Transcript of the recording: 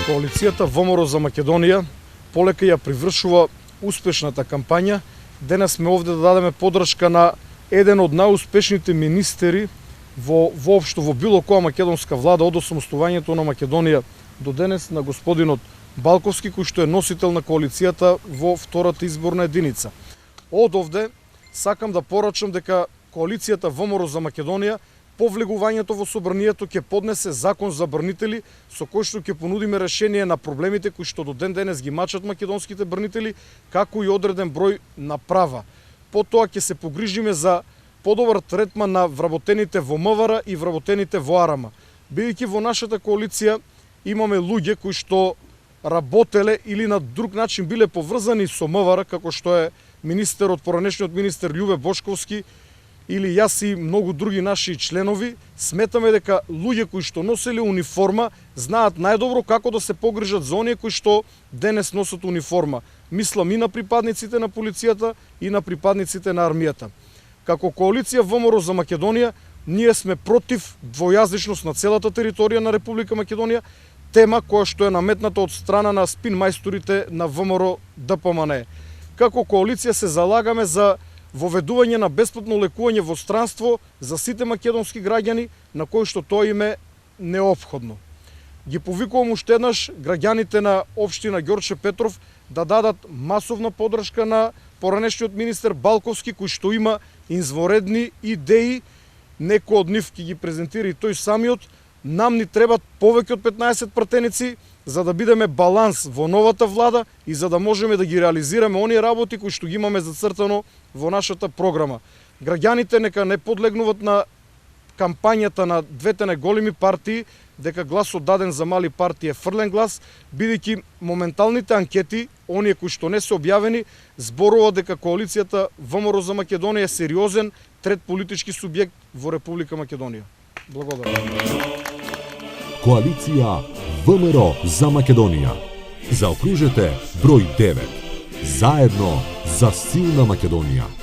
Коалицијата ВМРО за Македонија полека ја привршува успешната кампања. Денес сме овде да дадеме подршка на еден од најуспешните министери воопшто во било која македонска влада од осамостувањето на Македонија до денес, на господинот Балковски, кој што е носител на коалицијата во втората изборна единица. Од овде сакам да порачам дека коалицијата ВМРО за Македонија по влегувањето во собранието ќе поднесе закон за брнители со кој што ќе понудиме решение на проблемите кои што до ден денес ги мачат македонските брнители, како и одреден број на права. Потоа ќе се погрижиме за подобар третман на вработените во МВР и вработените во АРАМ. Бидејќи во нашата коалиција имаме луѓе кои што работеле или на друг начин биле поврзани со МВР, како што е поранешниот министер Љубе Бошковски, или јас и многу други наши членови. Сметаме дека луѓе кои што носеле униформа знаат најдобро како да се погрижат за оние кои што денес носат униформа. Мислам и на припадниците на полицијата и на припадниците на армијата. Како коалиција ВМРО за Македонија, ние сме против двојазичност на целата територија на Република Македонија, тема која што е наметната од страна на спин мајсторите на ВМРО ДПМН. Како коалиција се залагаме за воведување на бесплатно лекување во странство за сите македонски граѓани на кои што тоа им е неопходно. Ги повикувам уште еднаш граѓаните на општина Ѓорче Петров да дадат масовна подршка на поранешниот министер Балковски, кој што има извонредни идеи, некои од нив ќе ги презентира и тој самиот. Нам ни требат повеќе од 15 пратеници за да бидеме баланс во новата влада и за да можеме да ги реализираме оние работи кои што ги имаме зацртано во нашата програма. Граѓаните нека не подлегнуват на кампањата на двете најголеми партии, дека гласот даден за мали партии е фрлен глас, бидејќи моменталните анкети, оние кои што не се објавени, зборуваат дека коалицијата ВМРО за Македонија е сериозен трет политички субјект во Република Македонија. Благодарам. Коалиција ВМРО за Македонија. Заокружете број 9. Заедно за силна Македонија.